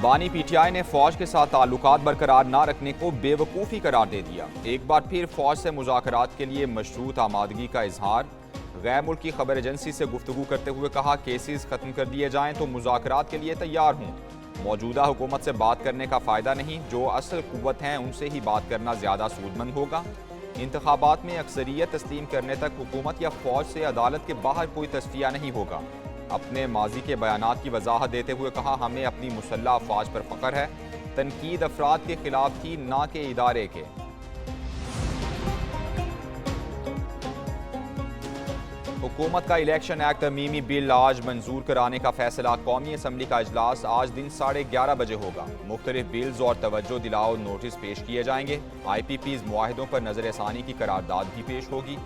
بانی P T I نے فوج کے ساتھ تعلقات برقرار نہ رکھنے کو بے وقوفی قرار دے دیا۔ ایک بار پھر فوج سے مذاکرات کے لیے مشروط آمادگی کا اظہار۔ غیر ملکی خبر ایجنسی سے گفتگو کرتے ہوئے کہا کیسز ختم کر دیے جائیں تو مذاکرات کے لیے تیار ہوں۔ موجودہ حکومت سے بات کرنے کا فائدہ نہیں، جو اصل قوت ہیں ان سے ہی بات کرنا زیادہ سودمند ہوگا۔ انتخابات میں اکثریت تسلیم کرنے تک حکومت یا فوج سے عدالت کے باہر کوئی تصفیہ نہیں ہوگا۔ اپنے ماضی کے بیانات کی وضاحت دیتے ہوئے کہا ہمیں اپنی مسلح افواج پر فخر ہے، تنقید افراد کے خلاف تھی نہ کہ ادارے کے۔ حکومت کا الیکشن ایکٹ ترمیمی بل آج منظور کرانے کا فیصلہ۔ قومی اسمبلی کا اجلاس آج دن 11:30 بجے ہوگا۔ مختلف بلز اور توجہ دلاؤ نوٹس پیش کیے جائیں گے۔ آئی پی پیز معاہدوں پر نظر ثانی کی قرارداد بھی پیش ہوگی۔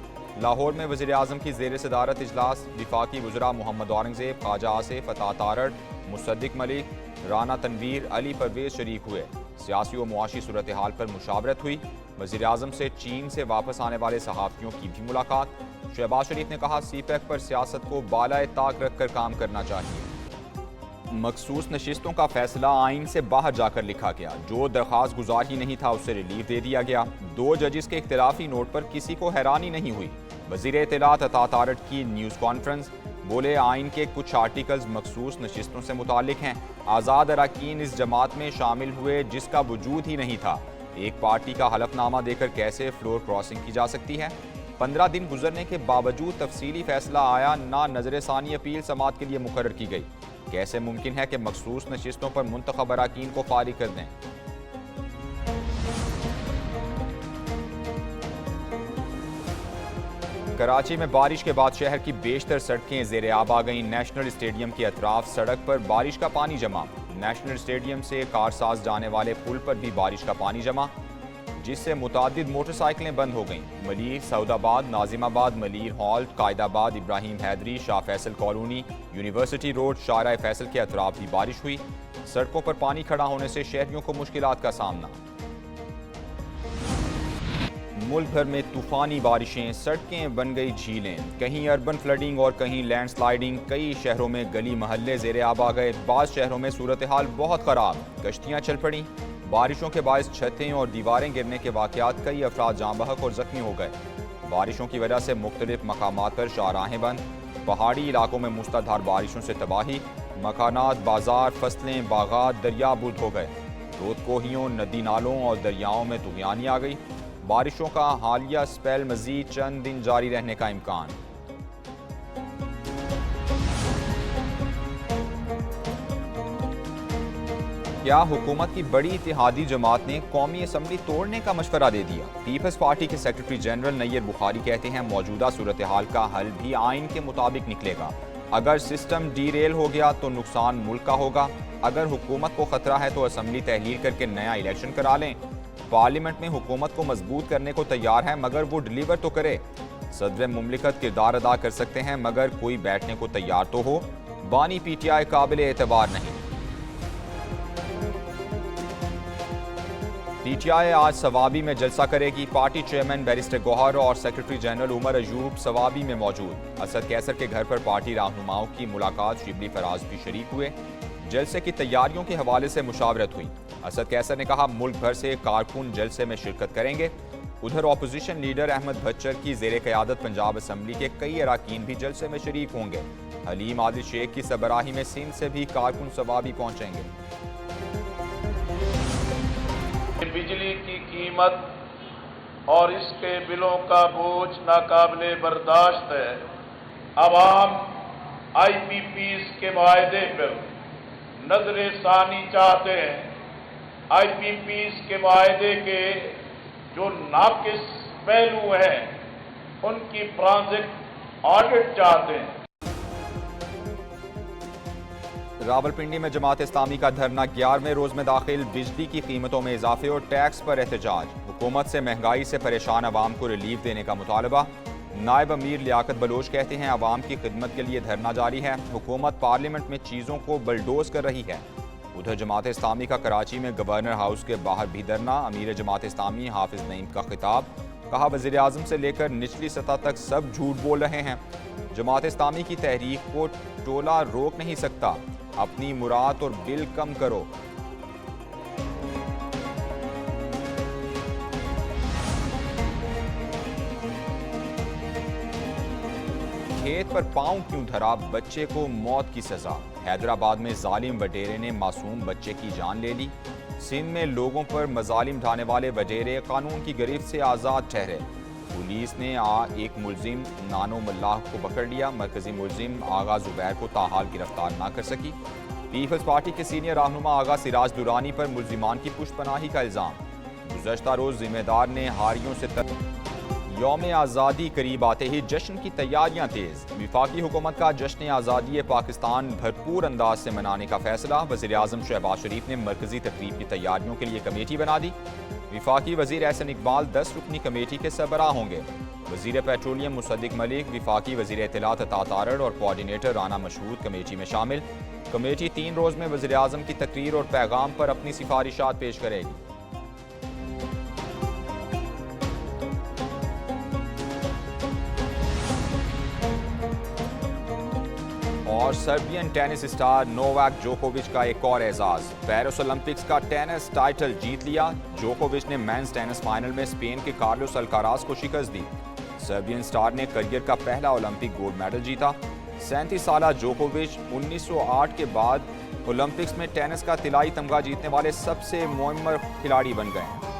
لاہور میں وزیر اعظم کی زیر صدارت اجلاس۔ وفاقی وزراء محمد اورنگزیب، خواجہ آصف، عطا تارڑ، مصدق ملک، رانا تنویر، علی پرویز شریک ہوئے۔ سیاسی و معاشی صورتحال پر مشاورت ہوئی۔ وزیر اعظم سے چین سے واپس آنے والے صحافیوں کی بھی ملاقات۔ شہباز شریف نے کہا سی پیک پر سیاست کو بالائے طاق رکھ کر کام کرنا چاہیے۔ مخصوص نشستوں کا فیصلہ آئین سے باہر جا کر لکھا گیا۔ جو درخواست گزار ہی نہیں تھا اسے ریلیف دے دیا گیا۔ 2 ججز کے اختلافی نوٹ پر کسی کو حیرانی نہیں ہوئی۔ وزیر اطلاعات عطا تارڑ کی نیوز کانفرنس، بولے آئین کے کچھ آرٹیکلز مخصوص نشستوں سے متعلق ہیں۔ آزاد اراکین اس جماعت میں شامل ہوئے جس کا وجود ہی نہیں تھا۔ ایک پارٹی کا حلف نامہ دے کر کیسے فلور کراسنگ کی جا سکتی ہے؟ 15 دن گزرنے کے باوجود تفصیلی فیصلہ آیا نہ نظر ثانی اپیل سماعت کے لیے مقرر کی گئی۔ کیسے ممکن ہے کہ مخصوص نشستوں پر منتخب اراکین کو فارغ کر دیں؟ کراچی میں بارش کے بعد شہر کی بیشتر سڑکیں زیر آب آ گئیں۔ نیشنل اسٹیڈیم کے اطراف سڑک پر بارش کا پانی جمع۔ نیشنل اسٹیڈیم سے کارساز جانے والے پل پر بھی بارش کا پانی جمع، جس سے متعدد موٹر سائیکلیں بند ہو گئیں۔ ملیر، سعود آباد، ناظم آباد، Malir hall, Quaidabad, Ibrahim Hyderi, Shah Faisal colony, university road, Shahrah Faisal کے اطراف بھی بارش ہوئی۔ سڑکوں پر پانی کھڑا ہونے سے شہریوں کو مشکلات کا سامنا۔ ملک بھر میں طوفانی بارشیں، سڑکیں بن گئی جھیلیں، کہیں اربن فلڈنگ اور کہیں لینڈ سلائیڈنگ۔ کئی شہروں میں گلی محلے زیر آب آ گئے۔ بعض شہروں میں صورتحال بہت خراب، کشتیاں چل پڑیں۔ بارشوں کے باعث چھتیں اور دیواریں گرنے کے واقعات، کئی افراد جاں بحق اور زخمی ہو گئے۔ بارشوں کی وجہ سے مختلف مقامات پر شاہراہیں بند، پہاڑی علاقوں میں مستدھار بارشوں سے تباہی، مکانات، بازار، فصلیں، باغات دریابرد ہو گئے۔ رود کوہیوں، ندی نالوں اور دریاؤں میں طغیانی آ گئی۔ بارشوں کا حالیہ سپیل مزید چند دن جاری رہنے کا امکان۔ کیا حکومت کی بڑی اتحادی جماعت نے قومی اسمبلی توڑنے کا مشورہ دے دیا؟ پیپلز پارٹی کے سیکرٹری جنرل نیر بخاری کہتے ہیں موجودہ صورتحال کا حل بھی آئین کے مطابق نکلے گا۔ اگر سسٹم ڈی ریل ہو گیا تو نقصان ملک کا ہوگا۔ اگر حکومت کو خطرہ ہے تو اسمبلی تحلیل کر کے نیا الیکشن کرا لیں۔ پارلیمنٹ میں حکومت کو مضبوط کرنے کو تیار ہے مگر وہ ڈیلیور تو کرے۔ صدر مملکت کردار ادا کر سکتے ہیں مگر کوئی بیٹھنے کو تیار تو ہو۔ بانی پی ٹی آئی قابل اعتبار نہیں۔ پی ٹی آئی آج صوابی میں جلسہ کرے گی۔ پارٹی چیئرمین بیرسٹر گوہر اور سیکرٹری جنرل عمر ایوب صوابی میں موجود۔ اسد کیسر کے گھر پر پارٹی رہنماؤں کی ملاقات، شبلی فراز بھی شریک ہوئے۔ جلسے کی تیاریوں کے حوالے سے مشاورت ہوئی۔ اسد کیسر نے کہا ملک بھر سے کارکن جلسے میں شرکت کریں گے۔ ادھر اپوزیشن لیڈر احمد بھچر کی زیر قیادت پنجاب اسمبلی کے کئی اراکین بھی جلسے میں شریک ہوں گے۔ حلیم عادل شیخ کی سربراہی میں سندھ سے بھی کارکن صوابی پہنچیں گے۔ بجلی کی قیمت اور اس کے بلوں کا بوجھ ناقابل برداشت ہے۔ عوام آئی پی پیز کے معاہدے پر نظر ثانی چاہتے ہیں۔ آئی پی پیز کے معاہدے کے جو ناقص پہلو ہیں ان کی فرانزک آڈٹ چاہتے ہیں۔ راولپنڈی میں جماعت اسلامی کا دھرنا 11ویں روز میں داخل۔ بجلی کی قیمتوں میں اضافے اور ٹیکس پر احتجاج۔ حکومت سے مہنگائی سے پریشان عوام کو ریلیف دینے کا مطالبہ۔ نائب امیر لیاقت بلوچ کہتے ہیں عوام کی خدمت کے لیے دھرنا جاری ہے۔ حکومت پارلیمنٹ میں چیزوں کو بلڈوز کر رہی ہے۔ ادھر جماعت اسلامی کا کراچی میں گورنر ہاؤس کے باہر بھی دھرنا۔ امیر جماعت اسلامی حافظ نعیم کا خطاب، کہا وزیر اعظم سے لے کر نچلی سطح تک سب جھوٹ بول رہے ہیں۔ جماعت اسلامی کی تحریک کو ٹولہ روک نہیں سکتا۔ اپنی مراد اور بل کم کرو۔ کھیت پر پاؤں کیوں دھرا، بچے کو موت کی سزا۔ حیدرآباد میں ظالم وڈیرے نے معصوم بچے کی جان لے لی۔ سندھ میں لوگوں پر مظالم ڈھانے والے وڈیرے قانون کی گرفت سے آزاد ٹھہرے۔ پولیس نے ایک ملزم نانو ملاح کو پکڑ لیا۔ مرکزی ملزم آغا زبیر کو تاحال گرفتار نہ کر سکی۔ پیپلز پارٹی کے سینئر رہنما آغا سراج درانی پر ملزمان کی پشت پناہی کا الزام۔ گزشتہ روز ذمہ دار نے ہاریوں سے یوم آزادی قریب آتے ہی جشن کی تیاریاں تیز۔ وفاقی حکومت کا جشن آزادی پاکستان بھرپور انداز سے منانے کا فیصلہ۔ وزیراعظم شہباز شریف نے مرکزی تقریب کی تیاریوں کے لیے کمیٹی بنا دی۔ وفاقی وزیر احسن اقبال 10 رکنی کمیٹی کے سربراہ ہوں گے۔ وزیر پیٹرولیم مصدق ملک، وفاقی وزیر اطلاعات عطا تارڑ اور کوآرڈینیٹر رانا مشہود کمیٹی میں شامل۔ کمیٹی 3 روز میں وزیراعظم کی تقریر اور پیغام پر اپنی سفارشات پیش کرے گی۔ اور سربین ٹینس اسٹار نوواک جوکووچ کا ایک اور اعزاز، پیرس اولمپکس کا ٹینس ٹائٹل جیت لیا۔ جوکووچ نے مینز ٹینس فائنل میں اسپین کے کارلوس الکاراز کو شکست دی۔ سربین اسٹار نے کیریئر کا پہلا اولمپک گولڈ میڈل جیتا۔ 37 سالہ جوکووچ 1908 کے بعد اولمپکس میں ٹینس کا طلائی تمغہ جیتنے والے سب سے معمر کھلاڑی بن گئے ہیں۔